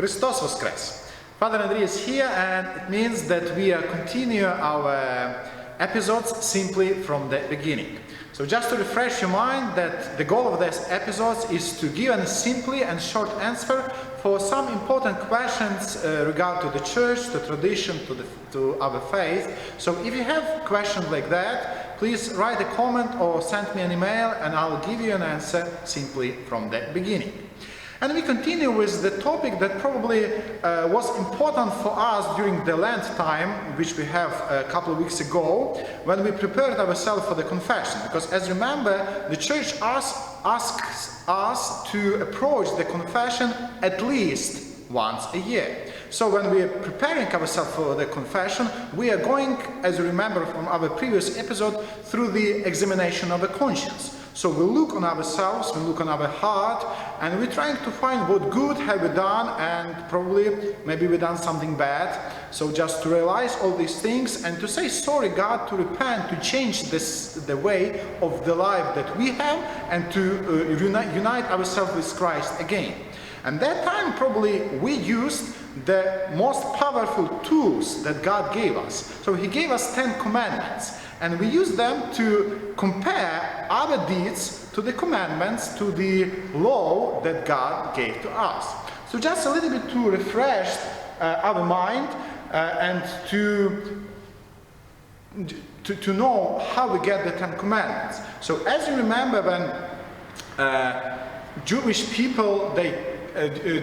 Christos Voskres. Father Andrei is here, and it means that we are continuing our episodes simply from the beginning. So just to refresh your mind that the goal of these episodes is to give a simply and short answer for some important questions regarding to the church, to tradition, to our faith. So if you have questions like that, please write a comment or send me an email and I'll give you an answer simply from the beginning. And we continue with the topic that probably was important for us during the Lent time, which we have a couple of weeks ago, when we prepared ourselves for the confession. Because as you remember, the church asks us to approach the confession at least once a year. So when we are preparing ourselves for the confession, we are going, as you remember from our previous episode, through the examination of the conscience. So we look on ourselves, we look on our heart, and we're trying to find what good have we done, and probably maybe we done something bad. So just to realize all these things and to say sorry God, to repent, to change the way of the life that we have, and to unite ourselves with Christ again. And that time probably we used the most powerful tools that God gave us. So He gave us 10 commandments. And we use them to compare our deeds to the commandments, to the law that God gave to us. So just a little bit to refresh our mind and to know how we get the 10 commandments. So as you remember, when Jewish people,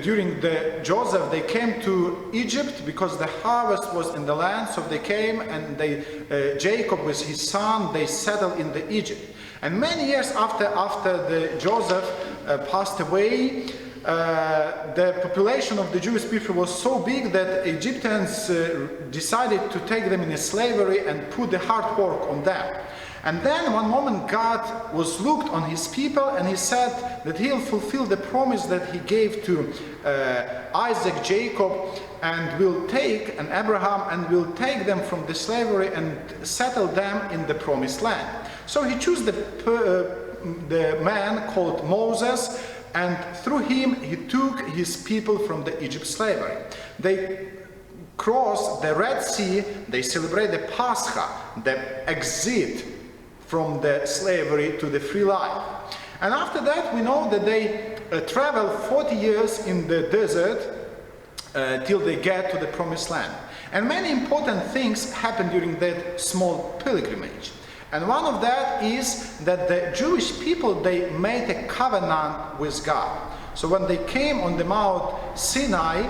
during the Joseph, they came to Egypt because the harvest was in the land, so they came and Jacob with his son, they settled in the Egypt. And many years after the Joseph passed away, the population of the Jewish people was so big that Egyptians decided to take them into slavery and put the hard work on them. And then one moment God was looked on his people and he said that he'll fulfill the promise that he gave to Isaac, Jacob, and will take, and Abraham, and will take them from the slavery and settle them in the promised land. So he chose the man called Moses, and through him he took his people from the Egypt slavery. They crossed the Red Sea, they celebrate the Pascha, the exit from the slavery to the free life. And after that we know that they travel 40 years in the desert till they get to the promised land. And many important things happen during that small pilgrimage. And one of that is that the Jewish people, they made a covenant with God. So when they came on the Mount Sinai,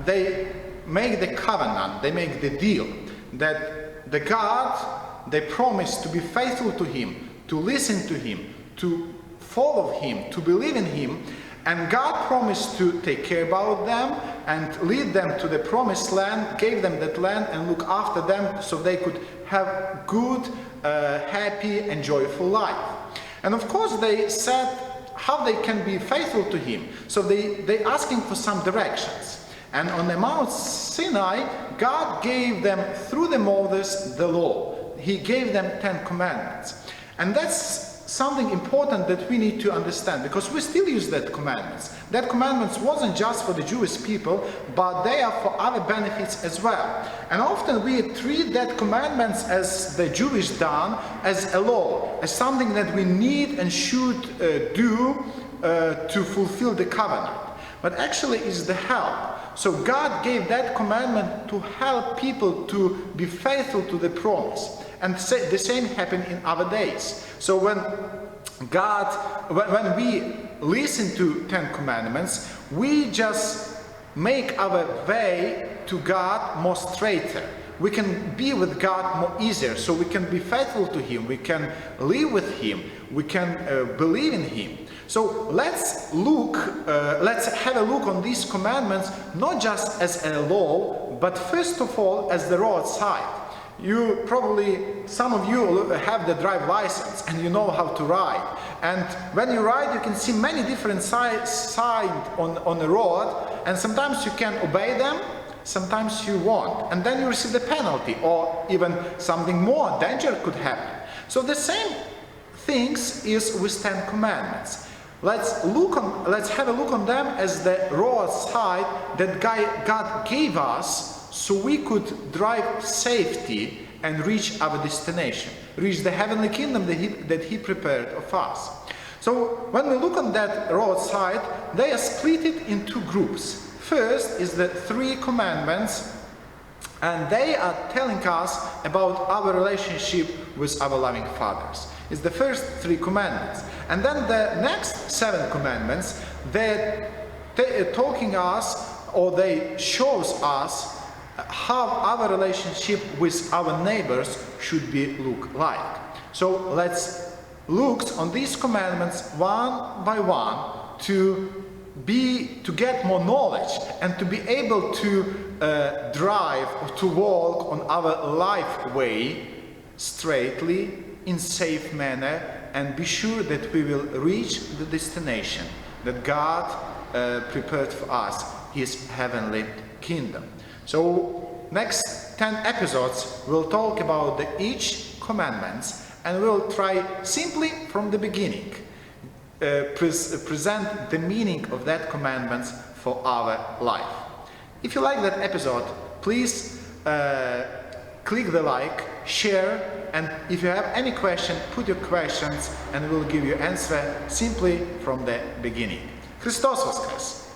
they make the covenant, they make the deal that the God, they promised to be faithful to Him, to listen to Him, to follow Him, to believe in Him, and God promised to take care about them and lead them to the promised land, gave them that land and look after them so they could have good, happy and joyful life. And of course they said how they can be faithful to Him. So they asking for some directions. And on the Mount Sinai, God gave them through the Moses the law. He gave them 10 commandments. And that's something important that we need to understand, because we still use that commandments. That commandments wasn't just for the Jewish people, but they are for other benefits as well. And often we treat that commandments as the Jewish done, as a law, as something that we need and should do to fulfill the covenant. But actually it's the help. So God gave that commandment to help people to be faithful to the promise. And the same happened in our days. So when we listen to 10 commandments, we just make our way to God more straighter. We can be with God more easier, so we can be faithful to Him, we can live with Him, we can believe in Him. So let's have a look on these commandments, not just as a law, but first of all as the roadside. Some of you have the drive license and you know how to ride. And when you ride, you can see many different signs on the road, and sometimes you can obey them, sometimes you won't. And then you receive the penalty, or even something more danger could happen. So the same things is with 10 commandments. Let's have a look on them as the roadside that God gave us so we could drive safety and reach our destination, reach the heavenly kingdom that He prepared of us. So when we look on that roadside, they are split in two groups. First is the 3 commandments, and they are telling us about our relationship with our loving fathers. It's the first 3 commandments. And then the next 7 commandments, they are talking us, or they shows us how our relationship with our neighbors should be look like. So let's look on these commandments one by one to get more knowledge and to be able to drive or to walk on our life way straightly in safe manner and be sure that we will reach the destination that God prepared for us, His heavenly kingdom. So next 10 episodes we'll talk about each commandments, and we'll try simply from the beginning present the meaning of that commandments for our life. If you like that episode, please click the like, share, and if you have any question, put your questions and we'll give you answer simply from the beginning. Christos Voskres!